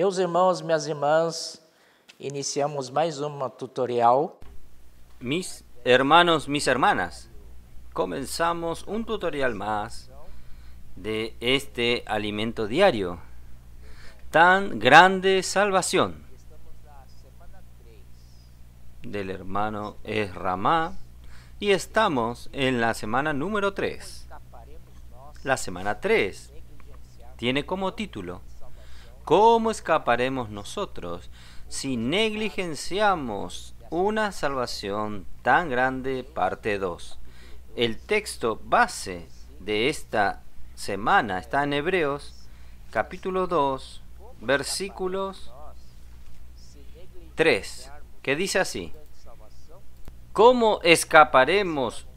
Meus irmãos, minhas irmãs, iniciamos mais tutorial. Mis hermanos, mis hermanas, comenzamos un tutorial más de este alimento diario, tan grande salvación, del hermano Esramá, y estamos en la semana número 3. La semana 3 tiene como título: ¿Cómo escaparemos nosotros si negligenciamos una salvación tan grande? Parte 2. El texto base de esta semana está en Hebreos, capítulo 2, versículos 3, que dice así: ¿Cómo escaparemos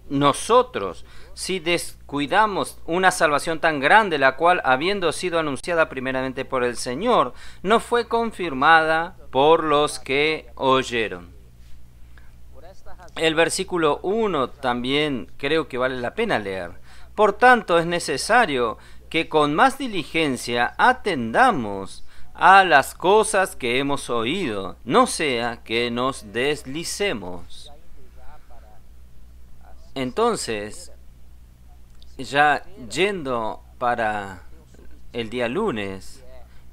nosotros si descuidamos una salvación tan grande, la cual, habiendo sido anunciada primeramente por el Señor, no fue confirmada por los que oyeron? El versículo 1 también creo que vale la pena leer. Por tanto, es necesario que con más diligencia atendamos a las cosas que hemos oído, no sea que nos deslicemos. Entonces, ya yendo para el día lunes,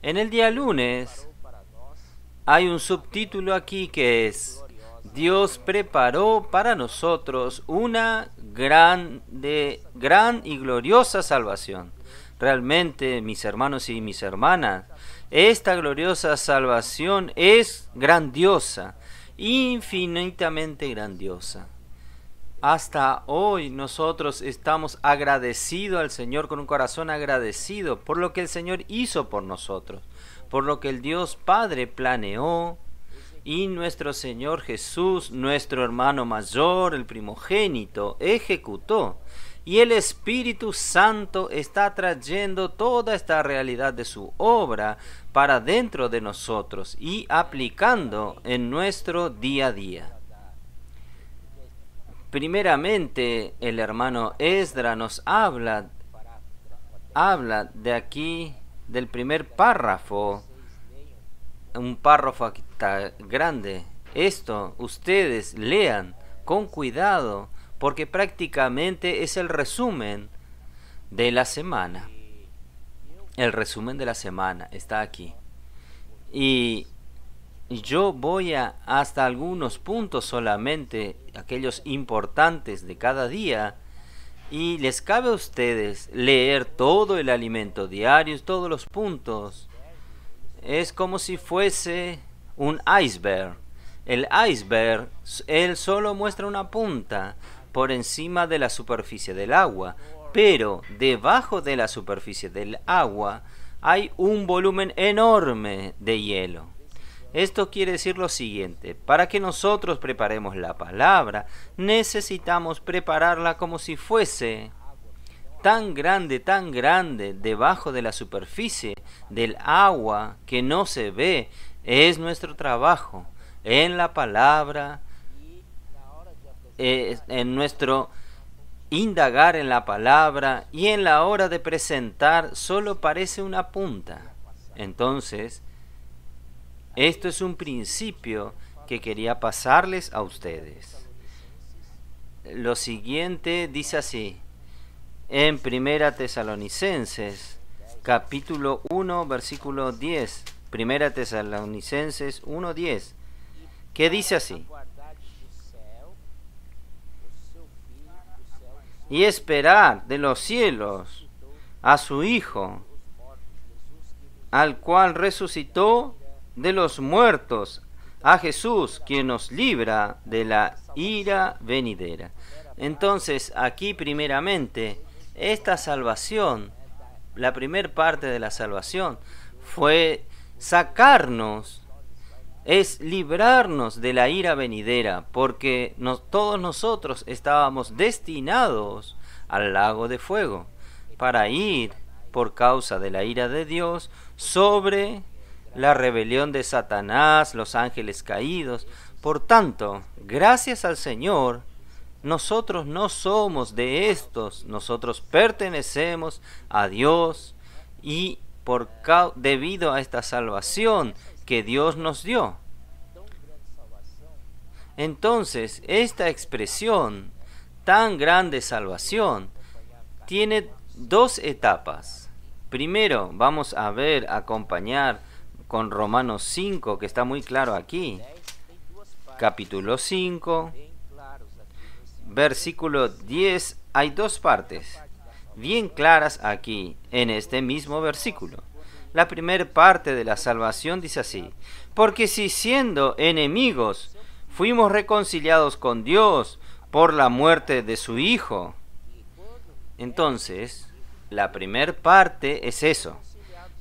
en el día lunes hay un subtítulo aquí que es: Dios preparó para nosotros una gran y gloriosa salvación. Realmente, mis hermanos y mis hermanas, esta gloriosa salvación es grandiosa, infinitamente grandiosa. Hasta hoy nosotros estamos agradecidos al Señor, con un corazón agradecido por lo que el Señor hizo por nosotros, por lo que el Dios Padre planeó, y nuestro Señor Jesús, nuestro hermano mayor, el primogénito, ejecutó. Y el Espíritu Santo está trayendo toda esta realidad de su obra para dentro de nosotros y aplicando en nuestro día a día. Primeramente, el hermano Esdras nos habla de aquí, del primer párrafo, un párrafo aquí está grande. Esto ustedes lean con cuidado, porque prácticamente es el resumen de la semana. El resumen de la semana está aquí. Y yo voy hasta algunos puntos solamente, aquellos importantes de cada día, y les cabe a ustedes leer todo el alimento diario, todos los puntos. Es como si fuese un iceberg. El iceberg, él solo muestra una punta por encima de la superficie del agua, pero debajo de la superficie del agua hay un volumen enorme de hielo. Esto quiere decir lo siguiente: para que nosotros preparemos la palabra, necesitamos prepararla como si fuese tan grande, debajo de la superficie del agua que no se ve. Es nuestro trabajo en la palabra, en nuestro indagar en la palabra, y en la hora de presentar solo parece una punta. Entonces, esto es un principio que quería pasarles a ustedes. Lo siguiente dice así, en Primera Tesalonicenses, capítulo 1, versículo 10. Primera Tesalonicenses 1:10, que dice así: y esperar de los cielos a su Hijo, al cual resucitó de los muertos, a Jesús, quien nos libra de la ira venidera. Entonces, aquí primeramente, esta salvación, la primer parte de la salvación, fue sacarnos, es librarnos de la ira venidera, porque todos nosotros estábamos destinados al lago de fuego, para ir por causa de la ira de Dios sobre la rebelión de Satanás, los ángeles caídos. Por tanto, gracias al Señor, nosotros no somos de estos, nosotros pertenecemos a Dios, y debido a esta salvación que Dios nos dio. Entonces, esta expresión tan grande salvación tiene dos etapas. Primero, vamos a acompañar con Romanos 5, que está muy claro aquí. Capítulo 5, versículo 10, hay dos partes bien claras aquí, en este mismo versículo. La primera parte de la salvación dice así: porque si siendo enemigos fuimos reconciliados con Dios por la muerte de su Hijo. Entonces, la primera parte es eso,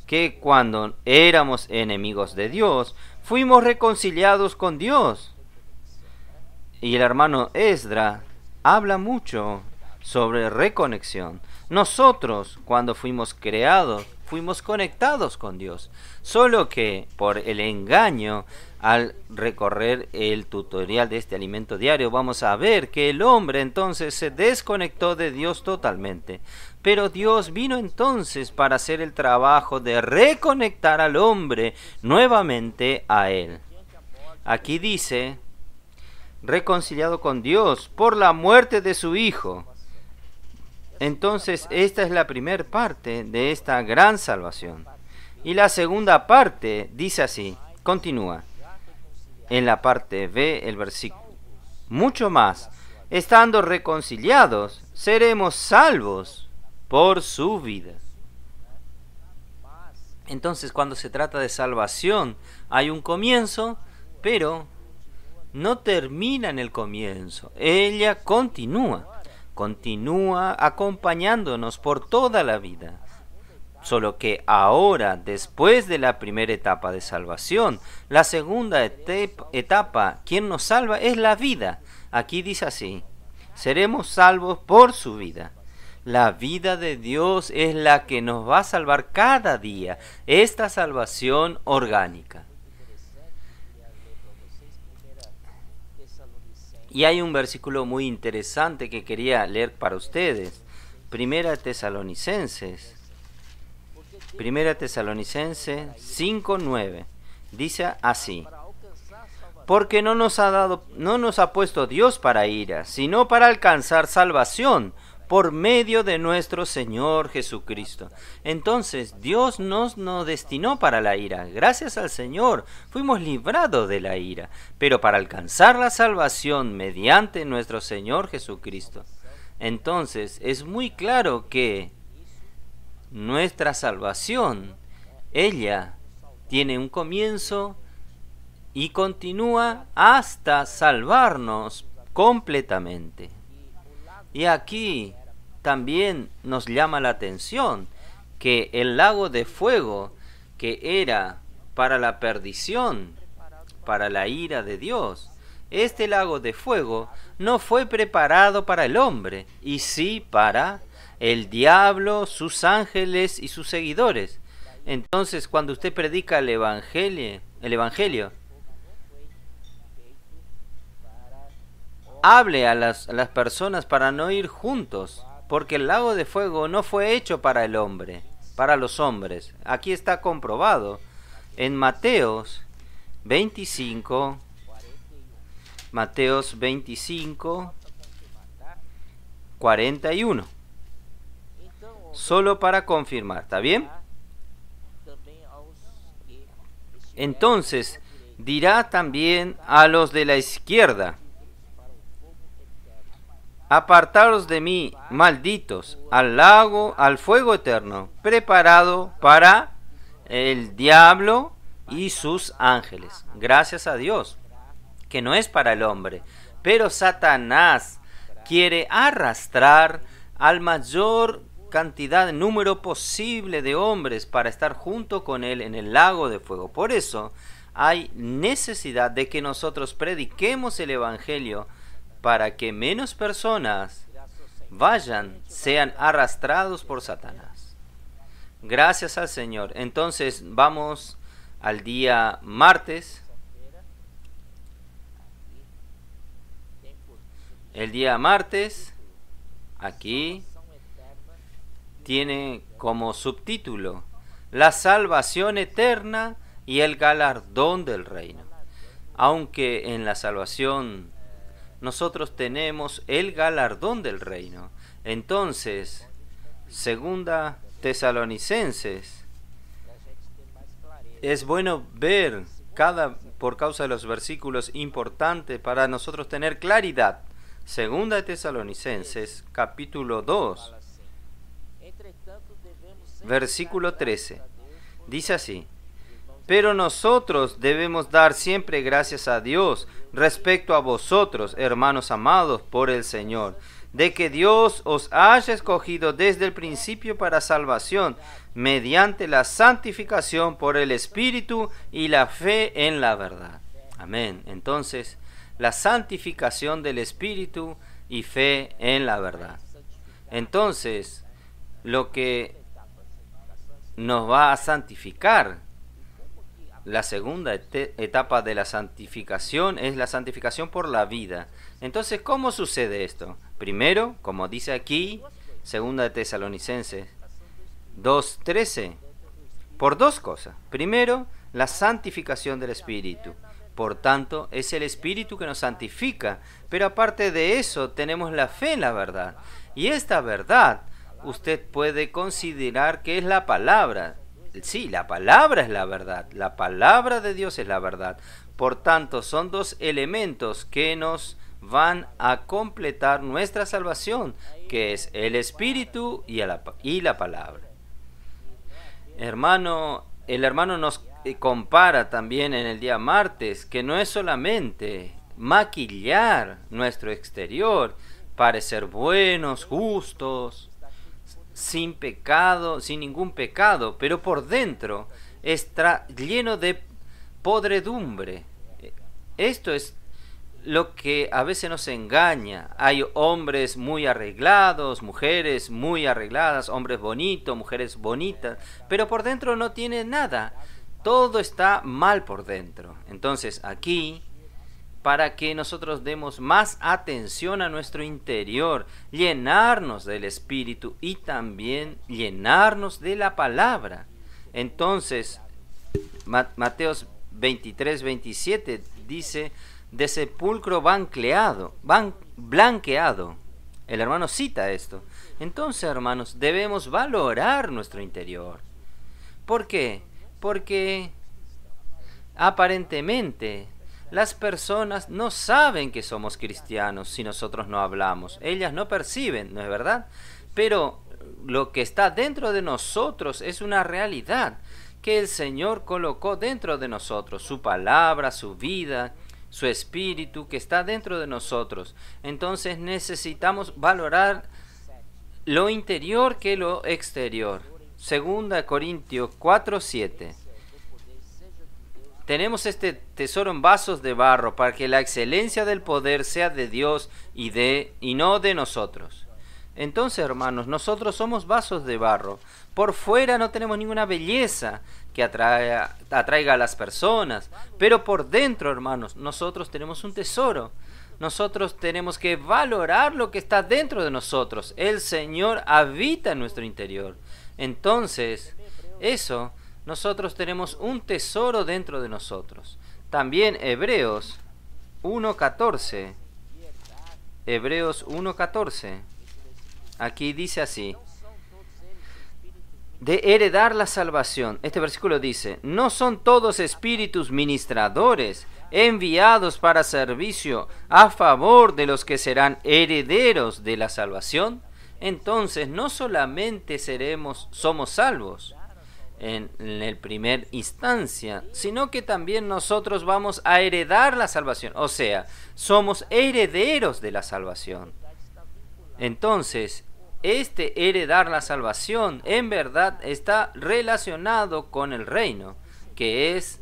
que cuando éramos enemigos de Dios, fuimos reconciliados con Dios. Y el hermano Esdra habla mucho sobre reconexión. Nosotros, cuando fuimos creados, fuimos conectados con Dios. Solo que por el engaño, al recorrer el tutorial de este alimento diario, vamos a ver que el hombre entonces se desconectó de Dios totalmente. Pero Dios vino entonces para hacer el trabajo de reconectar al hombre nuevamente a Él. Aquí dice: reconciliado con Dios por la muerte de su Hijo. Entonces, esta es la primera parte de esta gran salvación. Y la segunda parte dice así, continúa. En la parte B, el versículo: mucho más, estando reconciliados, seremos salvos por su vida. Entonces, cuando se trata de salvación, hay un comienzo, pero no termina en el comienzo. Ella continúa acompañándonos por toda la vida. Solo que ahora, después de la primera etapa de salvación, la segunda etapa, quien nos salva es la vida. Aquí dice así: seremos salvos por su vida. La vida de Dios es la que nos va a salvar cada día, esta salvación orgánica. Y hay un versículo muy interesante que quería leer para ustedes. Primera Tesalonicenses 5:9. Dice así: porque no nos ha puesto Dios para ira, sino para alcanzar salvación por medio de nuestro Señor Jesucristo. Entonces, Dios nos destinó para la ira. Gracias al Señor, fuimos librados de la ira, pero para alcanzar la salvación mediante nuestro Señor Jesucristo. Entonces, es muy claro que nuestra salvación, ella tiene un comienzo y continúa hasta salvarnos completamente. Y aquí también nos llama la atención que el lago de fuego, que era para la perdición, para la ira de Dios, este lago de fuego no fue preparado para el hombre, y sí para el diablo, sus ángeles y sus seguidores. Entonces, cuando usted predica el evangelio, hable a las personas para no ir juntos, porque el lago de fuego no fue hecho para el hombre, para los hombres. Aquí está comprobado en Mateos 25, 41. Solo para confirmar, ¿está bien? Entonces dirá también a los de la izquierda: apartaros de mí, malditos, al fuego eterno, preparado para el diablo y sus ángeles. Gracias a Dios, que no es para el hombre, pero Satanás quiere arrastrar al mayor cantidad, número posible de hombres para estar junto con él en el lago de fuego. Por eso hay necesidad de que nosotros prediquemos el evangelio, para que menos personas sean arrastrados por Satanás. Gracias al Señor. Entonces vamos al día martes. El día martes, aquí, tiene como subtítulo: la salvación eterna y el galardón del reino. Aunque en la salvación nosotros tenemos el galardón del reino. Entonces, segunda Tesalonicenses, es bueno ver por causa de los versículos importantes para nosotros tener claridad. Segunda Tesalonicenses, capítulo 2, versículo 13. Dice así: pero nosotros debemos dar siempre gracias a Dios respecto a vosotros, hermanos amados por el Señor, de que Dios os haya escogido desde el principio para salvación, mediante la santificación por el Espíritu y la fe en la verdad. Amén. Entonces, la santificación del Espíritu y fe en la verdad. Entonces, lo que nos va a santificar, la segunda etapa de la santificación, es la santificación por la vida. Entonces, ¿cómo sucede esto? Primero, como dice aquí, segunda de Tesalonicenses 2:13, por dos cosas. Primero, la santificación del Espíritu. Por tanto, es el Espíritu que nos santifica. Pero aparte de eso, tenemos la fe en la verdad. Y esta verdad, usted puede considerar que es la palabra. Sí, la palabra es la verdad. La palabra de Dios es la verdad. Por tanto, son dos elementos que nos van a completar nuestra salvación, que es el Espíritu y la palabra. El hermano nos compara también en el día martes que no es solamente maquillar nuestro exterior, parecer buenos, justos, sin pecado, sin ningún pecado, pero por dentro está lleno de podredumbre. Esto es lo que a veces nos engaña. Hay hombres muy arreglados, mujeres muy arregladas, hombres bonitos, mujeres bonitas, pero por dentro no tiene nada. Todo está mal por dentro. Entonces aquí, para que nosotros demos más atención a nuestro interior, llenarnos del Espíritu y también llenarnos de la palabra. Entonces, Mateos 23:27 dice: de sepulcro blanqueado. El hermano cita esto. Entonces, hermanos, debemos valorar nuestro interior. ¿Por qué? Porque aparentemente las personas no saben que somos cristianos si nosotros no hablamos. Ellas no perciben, ¿no es verdad? Pero lo que está dentro de nosotros es una realidad que el Señor colocó dentro de nosotros. Su palabra, su vida, su Espíritu que está dentro de nosotros. Entonces necesitamos valorar lo interior que lo exterior. Segunda Corintios 4:7. Tenemos este tesoro en vasos de barro para que la excelencia del poder sea de Dios y no de nosotros. Entonces, hermanos, nosotros somos vasos de barro. Por fuera no tenemos ninguna belleza que atraiga a las personas, pero por dentro, hermanos, nosotros tenemos un tesoro. Nosotros tenemos que valorar lo que está dentro de nosotros. El Señor habita en nuestro interior. Entonces, nosotros tenemos un tesoro dentro de nosotros. También Hebreos 1:14. Hebreos 1:14. Aquí dice así: de heredar la salvación. Este versículo dice: ¿no son todos espíritus ministradores enviados para servicio a favor de los que serán herederos de la salvación? Entonces, no solamente somos salvos en el primer instancia, sino que también nosotros vamos a heredar la salvación. O sea, somos herederos de la salvación. Entonces, este heredar la salvación en verdad está relacionado con el reino, que es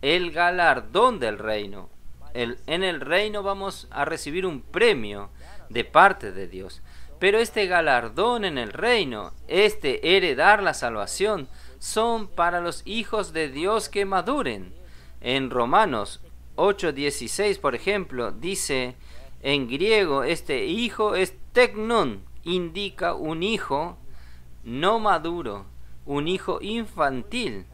el galardón del reino. En el reino vamos a recibir un premio de parte de Dios. Pero este galardón en el reino, este heredar la salvación, son para los hijos de Dios que maduren. En Romanos 8:16, por ejemplo, dice en griego, este hijo es teknon, indica un hijo no maduro, un hijo infantil,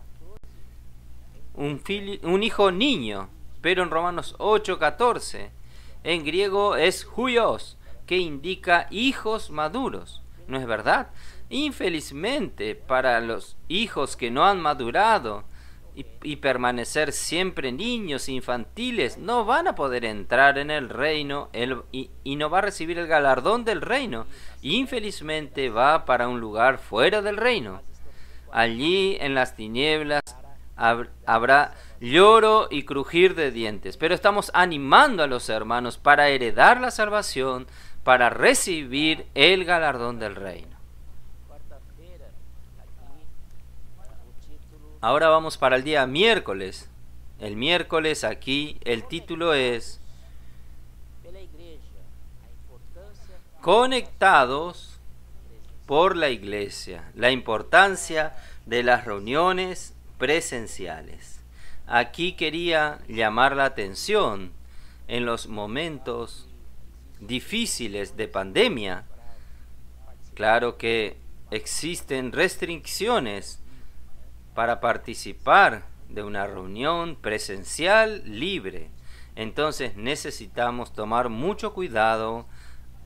un hijo niño, pero en Romanos 8:14, en griego es huios, que indica hijos maduros, ¿no es verdad? Infelizmente, para los hijos que no han madurado y permanecer siempre niños infantiles, no van a poder entrar en el reino y no va a recibir el galardón del reino. Infelizmente va para un lugar fuera del reino. Allí en las tinieblas habrá lloro y crujir de dientes. Pero estamos animando a los hermanos para heredar la salvación, para recibir el galardón del reino. Ahora vamos para el día miércoles. El miércoles aquí el título es Conectados por la iglesia. La importancia de las reuniones presenciales. Aquí quería llamar la atención en los momentos difíciles de pandemia. Claro que existen restricciones para participar de una reunión presencial libre. Entonces necesitamos tomar mucho cuidado.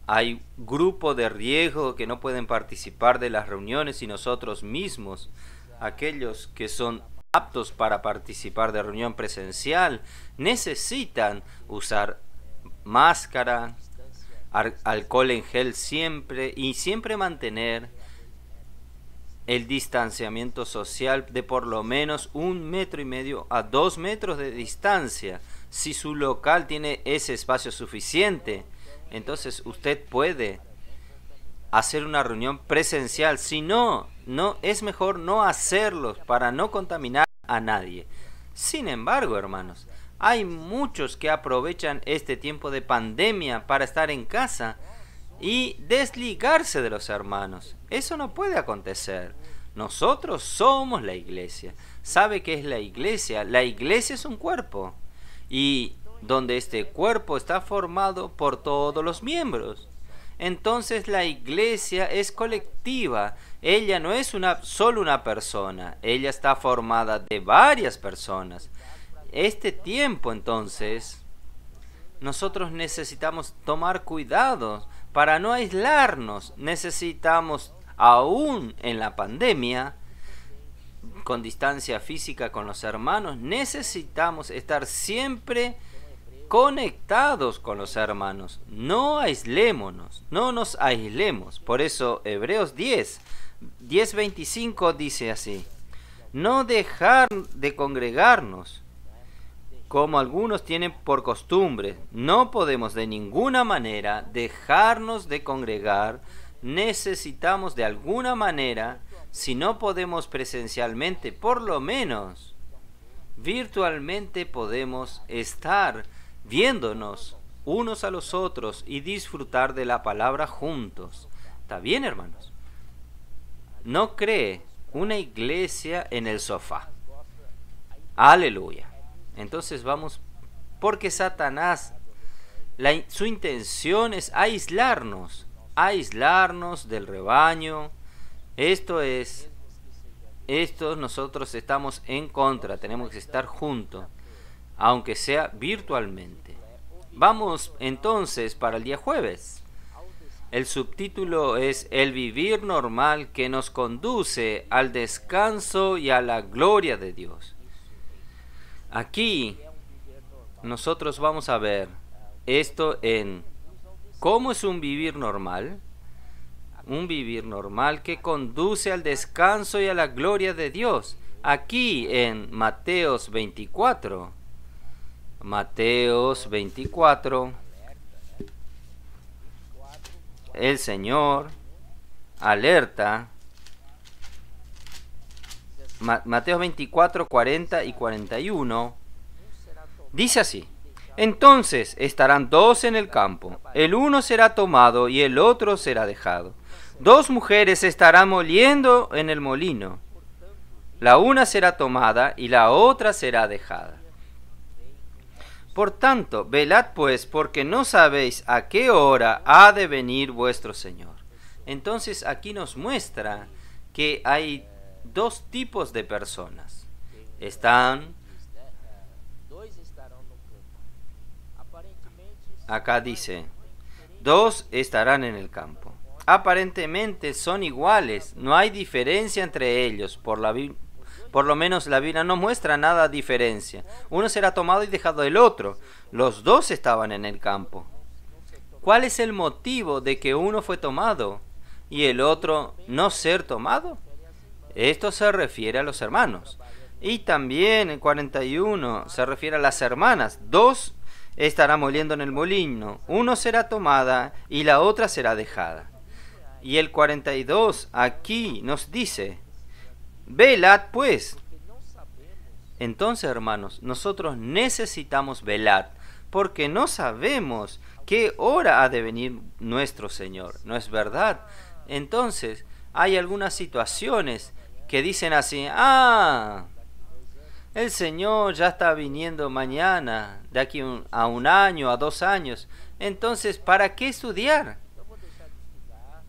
Hay grupos de riesgo que no pueden participar de las reuniones y nosotros mismos, aquellos que son aptos para participar de reunión presencial, necesitan usar máscara, alcohol en gel siempre y siempre mantener el distanciamiento social de por lo menos 1,5 metros a 2 metros de distancia. Si su local tiene ese espacio suficiente, entonces usted puede hacer una reunión presencial. Si no, es mejor no hacerlo para no contaminar a nadie. Sin embargo, hermanos, hay muchos que aprovechan este tiempo de pandemia para estar en casa y desligarse de los hermanos. Eso no puede acontecer. Nosotros somos la iglesia. ¿Sabe qué es la iglesia? La iglesia es un cuerpo. Y donde este cuerpo está formado por todos los miembros. Entonces la iglesia es colectiva. Ella no es solo una persona. Ella está formada de varias personas. Este tiempo, entonces, nosotros necesitamos tomar cuidado para no aislarnos. Necesitamos, aún en la pandemia, con distancia física con los hermanos, necesitamos estar siempre conectados con los hermanos. No aislémonos, no nos aislemos. Por eso Hebreos 10:25 dice así: no dejar de congregarnos, como algunos tienen por costumbre. No podemos de ninguna manera dejarnos de congregar. Necesitamos de alguna manera, si no podemos presencialmente, por lo menos virtualmente podemos estar viéndonos unos a los otros y disfrutar de la palabra juntos. ¿Está bien, hermanos? No cree una iglesia en el sofá. Aleluya. Entonces vamos, porque Satanás, su intención es aislarnos del rebaño. Esto nosotros estamos en contra. Tenemos que estar juntos, aunque sea virtualmente. Vamos entonces para el día jueves. El subtítulo es El vivir normal que nos conduce al descanso y a la gloria de Dios. Aquí nosotros vamos a ver esto en cómo es un vivir normal que conduce al descanso y a la gloria de Dios. Aquí en Mateos 24, el Señor alerta. Mateo 24, 40 y 41 dice así: entonces estarán 2 en el campo, el uno será tomado y el otro será dejado. 2 mujeres estarán moliendo en el molino, la una será tomada y la otra será dejada. Por tanto, velad pues, porque no sabéis a qué hora ha de venir vuestro Señor. Entonces aquí nos muestra que hay dos tipos de personas. Están, acá dice, dos estarán en el campo. Aparentemente son iguales, no hay diferencia entre ellos. Por lo menos la Biblia no muestra nada de diferencia. Uno será tomado y dejado el otro. Los dos estaban en el campo. ¿Cuál es el motivo de que uno fue tomado y el otro no ser tomado? Esto se refiere a los hermanos. Y también en 41 se refiere a las hermanas. Dos estarán moliendo en el molino. Uno será tomada y la otra será dejada. Y el 42 aquí nos dice, velad pues. Entonces, hermanos, nosotros necesitamos velar, porque no sabemos qué hora ha de venir nuestro Señor, ¿no es verdad? Entonces, hay algunas situaciones que dicen así, el Señor ya está viniendo mañana, de aquí a un año, a 2 años, entonces, ¿para qué estudiar?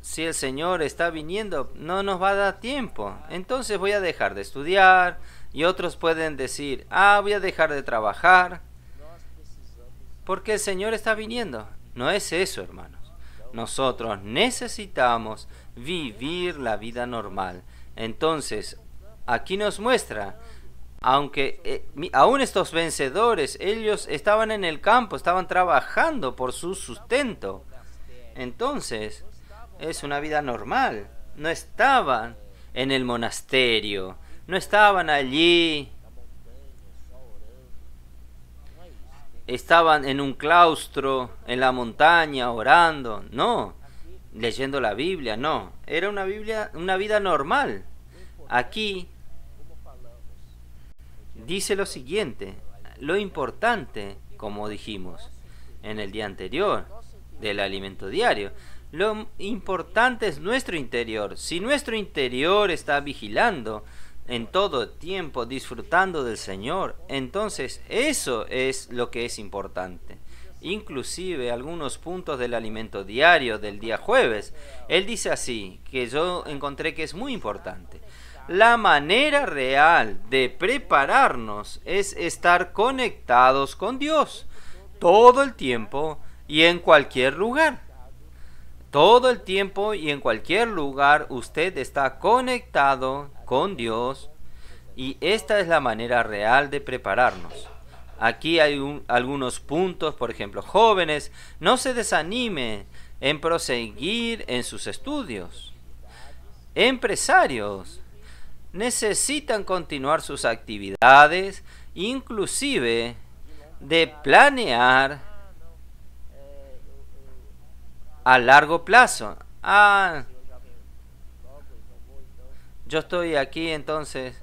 Si el Señor está viniendo, no nos va a dar tiempo, entonces voy a dejar de estudiar. Y otros pueden decir, voy a dejar de trabajar, porque el Señor está viniendo. No es eso, hermanos. Nosotros necesitamos vivir la vida normal. Entonces, aquí nos muestra, aunque aún estos vencedores, ellos estaban en el campo, estaban trabajando por su sustento. Entonces, es una vida normal. No estaban en el monasterio, no estaban allí, estaban en un claustro, en la montaña, orando, no, leyendo la Biblia, no, era una vida normal. Aquí dice lo siguiente, lo importante, como dijimos en el día anterior, del alimento diario, lo importante es nuestro interior. Si nuestro interior está vigilando en todo tiempo, disfrutando del Señor, entonces eso es lo que es importante. Inclusive algunos puntos del alimento diario del día jueves, él dice así, que yo encontré que es muy importante. La manera real de prepararnos es estar conectados con Dios todo el tiempo y en cualquier lugar. Todo el tiempo y en cualquier lugar usted está conectado con Dios, y esta es la manera real de prepararnos. Aquí hay algunos puntos, por ejemplo, jóvenes, no se desanime en proseguir en sus estudios. Empresarios, necesitan continuar sus actividades, inclusive de planear a largo plazo. Yo estoy aquí, entonces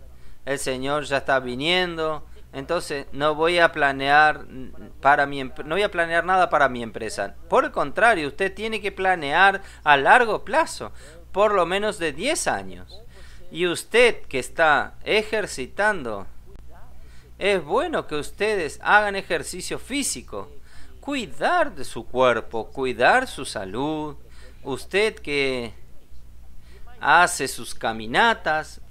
el Señor ya está viniendo, entonces no voy a planear no voy a planear nada para mi empresa. Por el contrario, usted tiene que planear a largo plazo, por lo menos de 10 años. Y usted que está ejercitando, es bueno que ustedes hagan ejercicio físico, cuidar de su cuerpo, cuidar su salud. Usted que hace sus caminatas,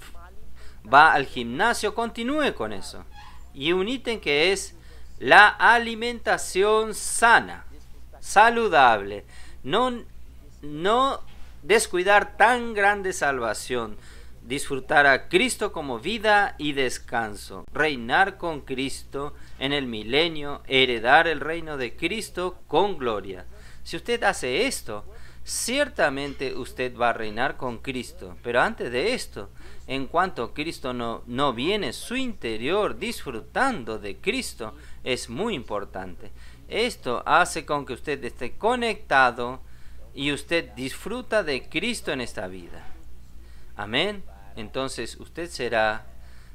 va al gimnasio, continúe con eso. Y un ítem que es la alimentación sana, saludable. No descuidar tan grande salvación. Disfrutar a Cristo como vida y descanso. Reinar con Cristo en el milenio. Heredar el reino de Cristo con gloria. Si usted hace esto, ciertamente usted va a reinar con Cristo. Pero antes de esto, en cuanto Cristo no viene, su interior disfrutando de Cristo es muy importante. Esto hace con que usted esté conectado y usted disfruta de Cristo en esta vida. Amén. Entonces usted será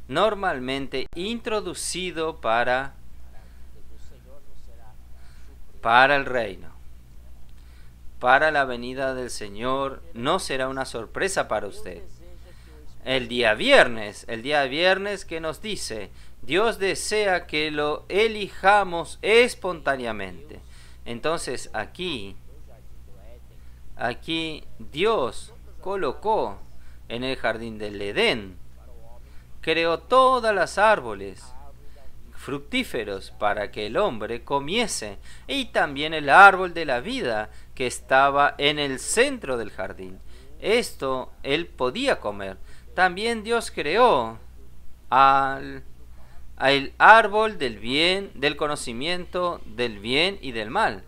normalmente introducido para el reino. Para la venida del Señor no será una sorpresa para usted. El día viernes que nos dice, Dios desea que lo elijamos espontáneamente. Entonces aquí Dios colocó en el jardín del Edén creó todas las árboles fructíferos para que el hombre comiese, y también el árbol de la vida que estaba en el centro del jardín. Esto él podía comer. También Dios creó al árbol del bien, del conocimiento del bien y del mal.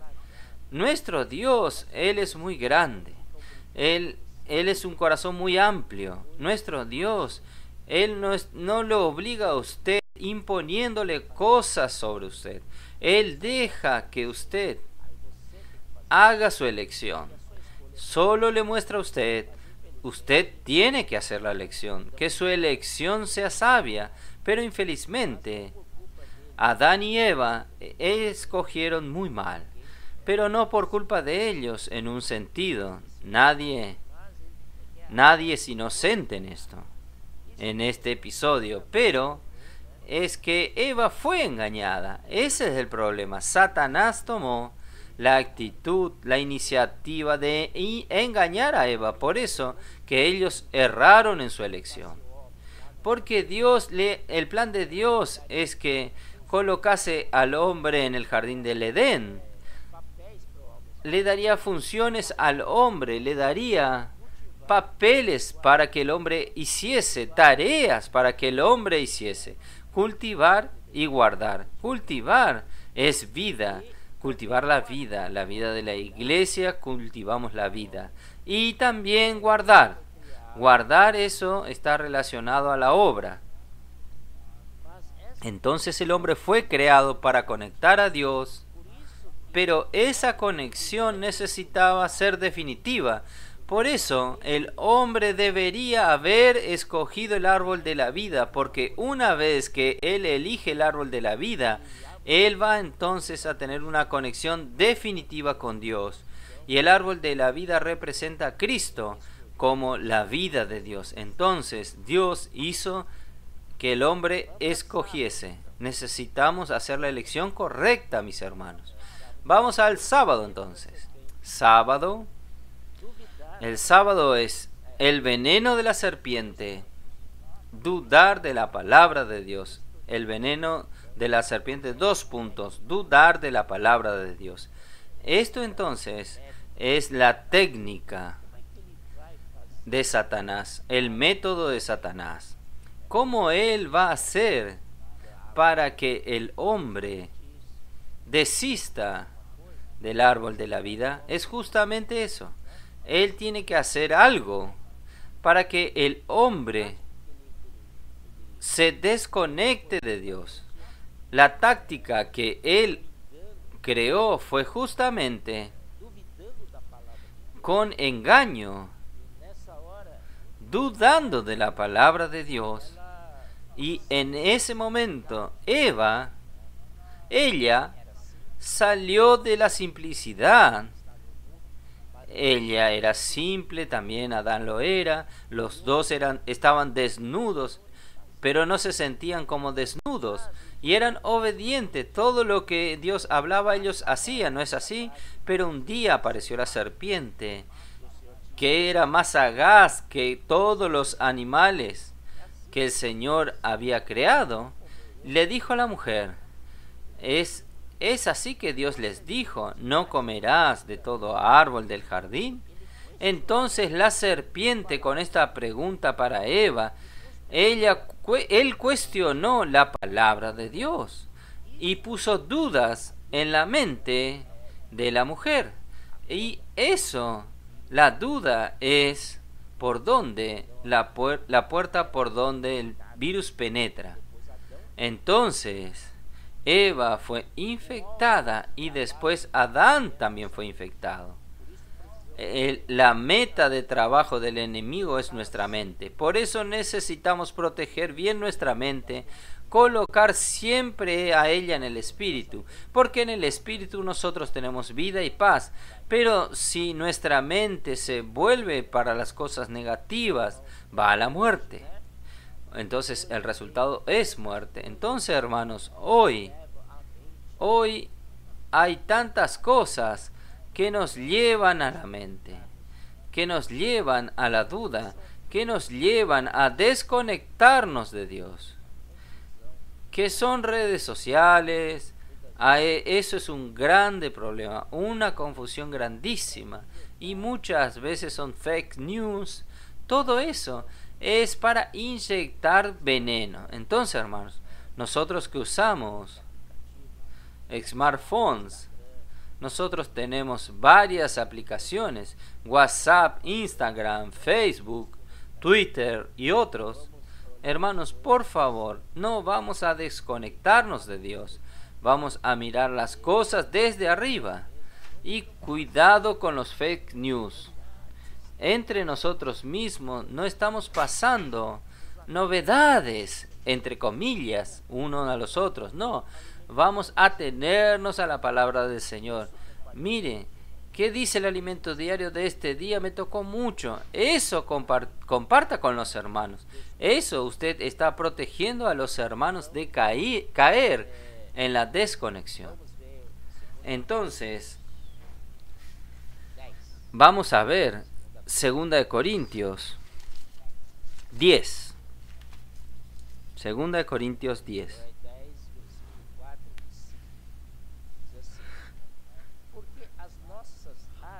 Nuestro Dios, Él es muy grande. Él es un corazón muy amplio. Nuestro Dios, Él no lo obliga a usted imponiéndole cosas sobre usted. Él deja que usted haga su elección. Solo le muestra a usted tiene que hacer la elección, que su elección sea sabia, pero infelizmente Adán y Eva escogieron muy mal, pero no por culpa de ellos en un sentido. Nadie es inocente en este episodio, pero es que Eva fue engañada. Ese es el problema. Satanás tomó la actitud, la iniciativa de engañar a Eva. Por eso que ellos erraron en su elección. Porque el plan de Dios es que colocase al hombre en el jardín del Edén. Le daría funciones al hombre, le daría papeles para que el hombre hiciese, tareas para que el hombre hiciese. Cultivar y guardar. Cultivar es vida. Cultivar la vida de la iglesia, cultivamos la vida. Y también guardar. Guardar, eso está relacionado a la obra. Entonces el hombre fue creado para conectar a Dios, pero esa conexión necesitaba ser definitiva. Por eso el hombre debería haber escogido el árbol de la vida, porque una vez que él elige el árbol de la vida, él va entonces a tener una conexión definitiva con Dios. Y el árbol de la vida representa a Cristo como la vida de Dios. Entonces Dios hizo que el hombre escogiese. Necesitamos hacer la elección correcta, mis hermanos. Vamos al sábado entonces. El sábado es el veneno de la serpiente, dudar de la palabra de Dios. El veneno de la serpiente, 2 puntos, dudar de la palabra de Dios. Esto entonces es la técnica de Satanás, el método de Satanás. ¿Cómo él va a hacer para que el hombre desista del árbol de la vida? Es justamente eso. Él tiene que hacer algo para que el hombre se desconecte de Dios. La táctica que él creó fue justamente con engaño, dudando de la palabra de Dios. Y en ese momento ella salió de la simplicidad. Ella era simple, también Adán lo era. Los dos estaban desnudos, pero no se sentían como desnudos y eran obedientes. Todo lo que Dios hablaba ellos hacían, ¿no es así? Pero un día apareció la serpiente, que era más sagaz que todos los animales que el Señor había creado. Le dijo a la mujer, es así que Dios les dijo, no comerás de todo árbol del jardín. Entonces la serpiente, con esta pregunta para Eva, él cuestionó la palabra de Dios y puso dudas en la mente de la mujer. Y eso, la duda es por donde la puerta por donde el virus penetra. Entonces Eva fue infectada y después Adán también fue infectado. La meta de trabajo del enemigo es nuestra mente. Por eso necesitamos proteger bien nuestra mente, colocar siempre a ella en el Espíritu, porque en el Espíritu nosotros tenemos vida y paz. Pero si nuestra mente se vuelve para las cosas negativas, va a la muerte. Entonces el resultado es muerte. Entonces, hermanos, hoy hay tantas cosas que nos llevan a la mente, que nos llevan a la duda, que nos llevan a desconectarnos de Dios, que son redes sociales. Eso es un grande problema, una confusión grandísima, y muchas veces son fake news. Todo eso es para inyectar veneno. Entonces, hermanos, nosotros que usamos smartphones, nosotros tenemos varias aplicaciones: WhatsApp, Instagram, Facebook, Twitter y otros. Hermanos, por favor, no vamos a desconectarnos de Dios. Vamos a mirar las cosas desde arriba. Y cuidado con los fake news. Entre nosotros mismos no estamos pasando novedades, entre comillas, unos a los otros. No, vamos a atenernos a la palabra del Señor. Mire, ¿qué dice el alimento diario de este día? Me tocó mucho. Eso comparta con los hermanos. Eso usted está protegiendo a los hermanos de caer en la desconexión. Entonces, vamos a ver 2 Corintios 10. 2 Corintios 10.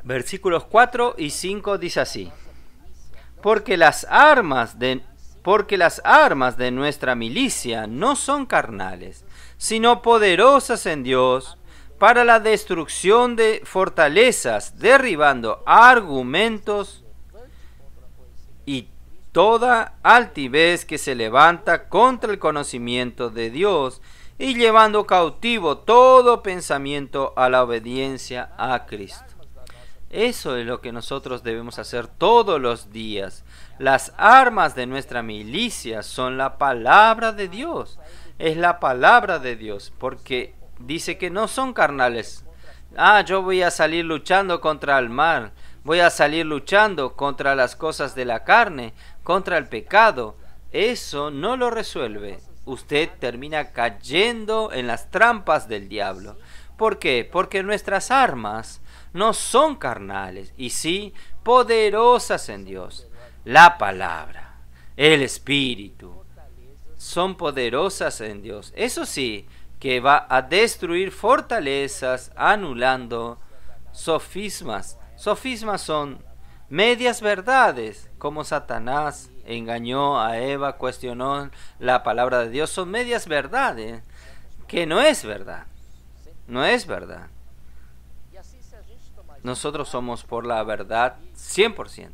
Versículos 4 y 5 dice así: porque las armas de nuestra milicia no son carnales, sino poderosas en Dios para la destrucción de fortalezas, derribando argumentos y toda altivez que se levanta contra el conocimiento de Dios, y llevando cautivo todo pensamiento a la obediencia a Cristo. Eso es lo que nosotros debemos hacer todos los días. Las armas de nuestra milicia son la palabra de Dios. Es la palabra de Dios, porque dice que no son carnales. Yo voy a salir luchando contra el mal, voy a salir luchando contra las cosas de la carne, contra el pecado. Eso no lo resuelve. Usted termina cayendo en las trampas del diablo. ¿Por qué? Porque nuestras armas no son carnales, y sí poderosas en Dios. La palabra, el Espíritu, son poderosas en Dios. Eso sí, que va a destruir fortalezas, anulando sofismas. Sofismas son medias verdades, como Satanás engañó a Eva, cuestionó la palabra de Dios. Son medias verdades, que no es verdad. No es verdad. Nosotros somos por la verdad 100%.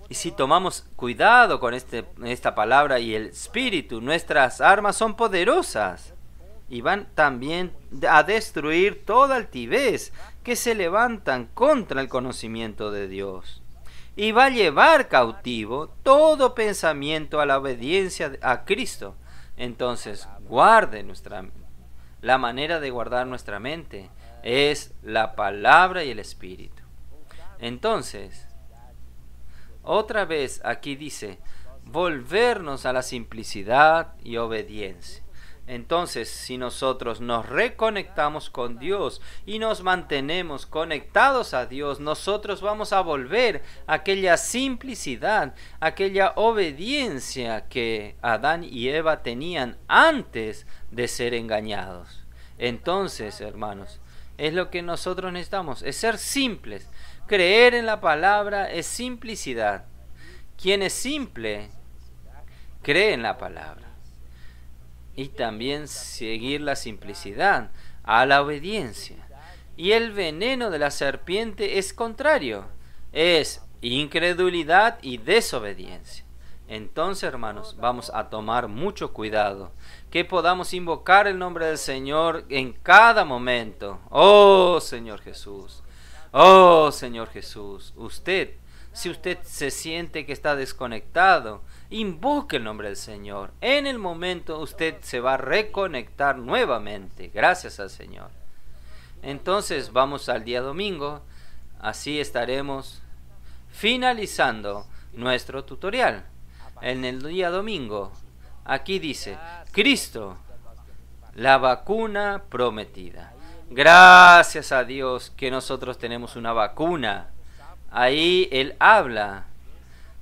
Y si tomamos cuidado con esta palabra y el Espíritu, nuestras armas son poderosas y van también a destruir toda altivez que se levantan contra el conocimiento de Dios. Y va a llevar cautivo todo pensamiento a la obediencia a Cristo. Entonces, la manera de guardar nuestra mente es la palabra y el Espíritu. Entonces, otra vez aquí dice, volvernos a la simplicidad y obediencia. Entonces, si nosotros nos reconectamos con Dios y nos mantenemos conectados a Dios, nosotros vamos a volver a aquella simplicidad, aquella obediencia que Adán y Eva tenían antes de ser engañados. Entonces, hermanos, es lo que nosotros necesitamos, es ser simples. Creer en la palabra es simplicidad. Quien es simple, cree en la palabra. Y también seguir la simplicidad a la obediencia. Y el veneno de la serpiente es contrario, es incredulidad y desobediencia. Entonces, hermanos, vamos a tomar mucho cuidado, que podamos invocar el nombre del Señor en cada momento. Oh Señor Jesús, oh Señor Jesús, si usted se siente que está desconectado, invoque el nombre del Señor. En el momento usted se va a reconectar nuevamente, gracias al Señor. Entonces vamos al día domingo, así estaremos finalizando nuestro tutorial. En el día domingo, aquí dice, Cristo, la vacuna prometida. Gracias a Dios que nosotros tenemos una vacuna Ahí él habla,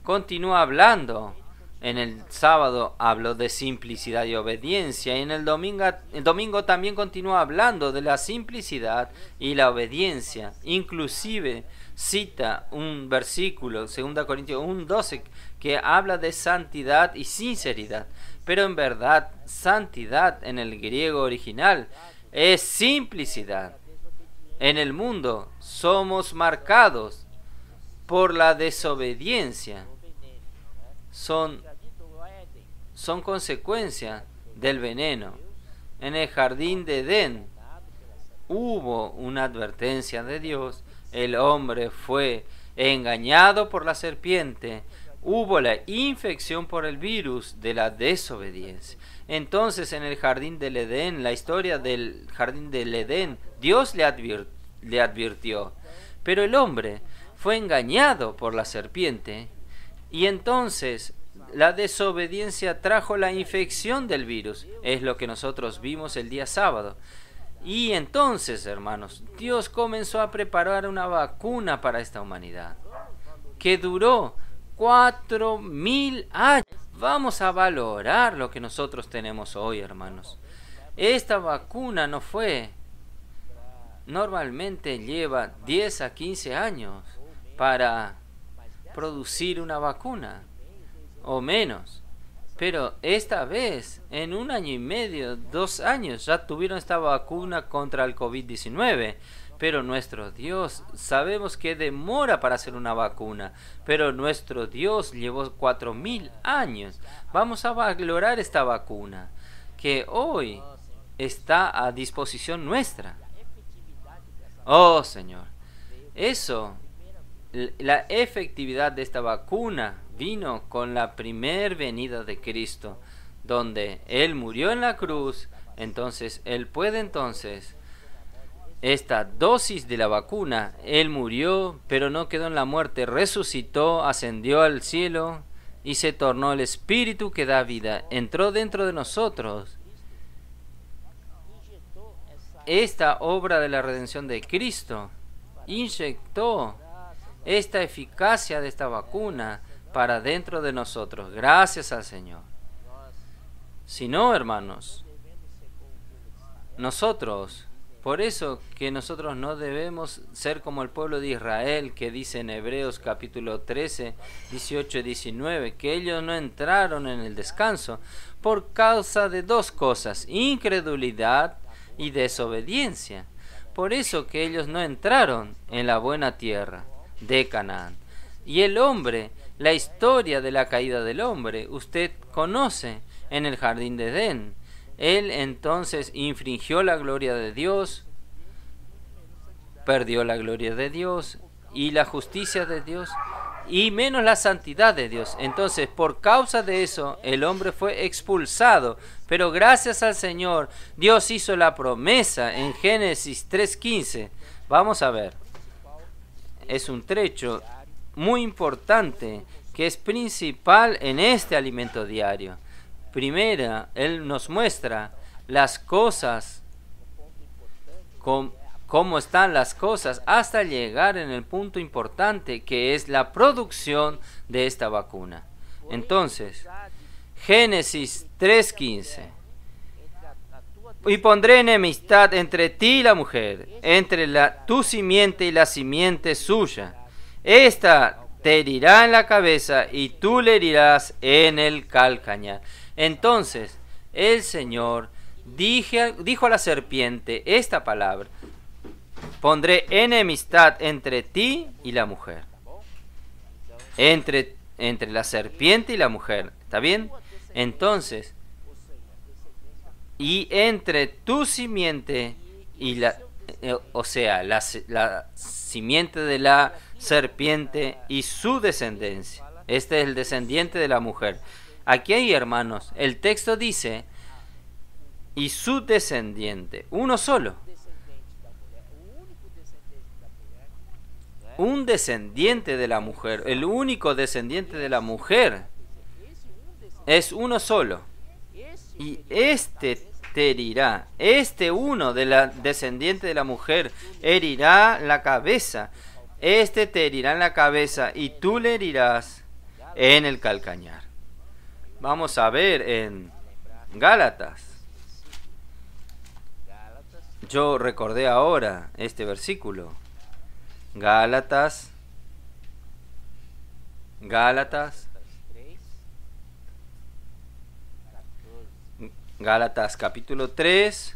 continúa hablando. En el sábado habló de simplicidad y obediencia, y en el domingo también continúa hablando de la simplicidad y la obediencia. Inclusive cita un versículo, 2 Corintios 1:12, que habla de santidad y sinceridad. Pero en verdad, santidad en el griego original es simplicidad. En el mundo somos marcados por la desobediencia. Son consecuencia del veneno. En el jardín de Edén hubo una advertencia de Dios. El hombre fue engañado por la serpiente. Hubo la infección por el virus de la desobediencia. Entonces, en el jardín del Edén, la historia del jardín del Edén, Dios le advirtió. Pero el hombre fue engañado por la serpiente, y entonces la desobediencia trajo la infección del virus. Es lo que nosotros vimos el día sábado. Y entonces, hermanos, Dios comenzó a preparar una vacuna para esta humanidad, que duró 4000 años. Vamos a valorar lo que nosotros tenemos hoy, hermanos. Esta vacuna no fue... Normalmente lleva 10 a 15 años para producir una vacuna, o menos. Pero esta vez, en 1 año y medio, 2 años, ya tuvieron esta vacuna contra el COVID-19. Pero nuestro Dios, sabemos que demora para hacer una vacuna, pero nuestro Dios llevó 4000 años. Vamos a valorar esta vacuna, que hoy está a disposición nuestra. Oh Señor, la efectividad de esta vacuna vino con la primer venida de Cristo, donde Él murió en la cruz. Entonces Él puede esta dosis de la vacuna. Él murió, pero no quedó en la muerte, resucitó, ascendió al cielo y se tornó el Espíritu que da vida, entró dentro de nosotros. Esta obra de la redención de Cristo inyectó esta eficacia de esta vacuna para dentro de nosotros. Gracias al Señor. Si no, hermanos, por eso que nosotros no debemos ser como el pueblo de Israel, que dice en Hebreos capítulo 13, 18 y 19, que ellos no entraron en el descanso por causa de 2 cosas: incredulidad y desobediencia. Por eso que ellos no entraron en la buena tierra de Canaán. Y el hombre, la historia de la caída del hombre, usted conoce en el jardín de Edén. Él entonces infringió la gloria de Dios, perdió la gloria de Dios y la justicia de Dios, y menos la santidad de Dios. Entonces, por causa de eso, el hombre fue expulsado. Pero gracias al Señor, Dios hizo la promesa en Génesis 3:15. Vamos a ver. Es un trecho muy importante que es principal en este alimento diario. Primera, Él nos muestra las cosas, cómo están las cosas, hasta llegar en el punto importante, que es la producción de esta vacuna. Entonces, Génesis 3:15. Y pondré enemistad entre ti y la mujer, entre tu simiente y la simiente suya. Esta te herirá en la cabeza y tú le herirás en el calcañar. Entonces, el Señor dijo a la serpiente esta palabra: pondré enemistad entre ti y la mujer. Entre la serpiente y la mujer. ¿Está bien? Entonces, y entre tu simiente y la simiente de la serpiente y su descendencia. Este es el descendiente de la mujer. Aquí hay, hermanos, el texto dice, y su descendiente, uno solo. Un descendiente de la mujer, el único descendiente de la mujer, es uno solo. Y este te herirá, este uno de la descendiente de la mujer herirá la cabeza, Este te herirá en la cabeza y tú le herirás en el calcañar. Vamos a ver en Gálatas. Yo recordé ahora este versículo. Gálatas capítulo 3,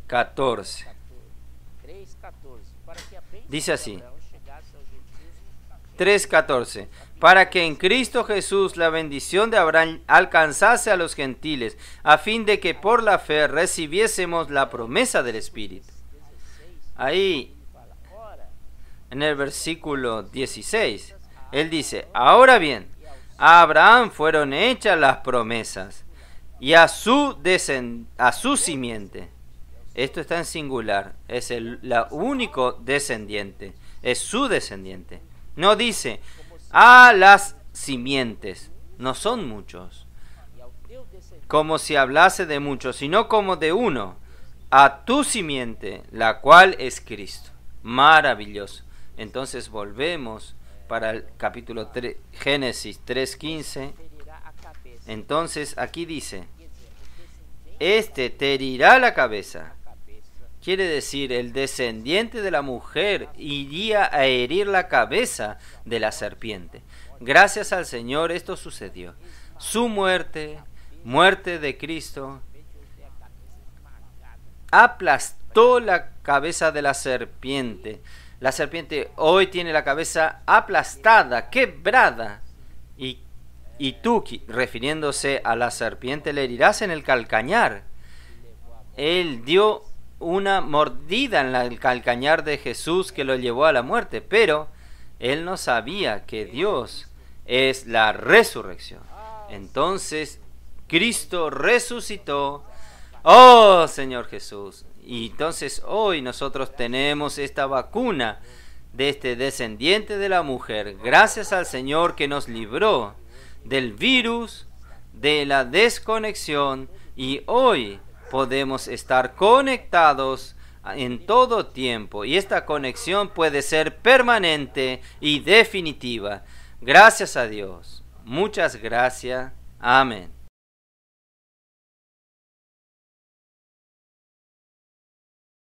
14. Dice así, 3:14, para que en Cristo Jesús la bendición de Abraham alcanzase a los gentiles, a fin de que por la fe recibiésemos la promesa del Espíritu. Ahí, en el versículo 16, él dice, ahora bien, a Abraham fueron hechas las promesas, y a su simiente. Esto está en singular, es el único descendiente, es su descendiente. No dice, a las simientes, no son muchos, como si hablase de muchos, sino como de uno, a tu simiente, la cual es Cristo. Maravilloso. Entonces volvemos para el capítulo 3, Génesis 3:15. Entonces aquí dice, este te herirá la cabeza. Quiere decir, el descendiente de la mujer iría a herir la cabeza de la serpiente. Gracias al Señor esto sucedió. Su muerte de Cristo, aplastó la cabeza de la serpiente. La serpiente hoy tiene la cabeza aplastada, quebrada. Y tú, refiriéndose a la serpiente, le herirás en el calcañar. Él dio una mordida en el calcañar de Jesús que lo llevó a la muerte, pero él no sabía que Dios es la resurrección. Entonces Cristo resucitó. Oh Señor Jesús. Y entonces hoy nosotros tenemos esta vacuna de este descendiente de la mujer, gracias al Señor que nos libró del virus, de la desconexión, y hoy podemos estar conectados en todo tiempo, y esta conexión puede ser permanente y definitiva. Gracias a Dios. Muchas gracias. Amén.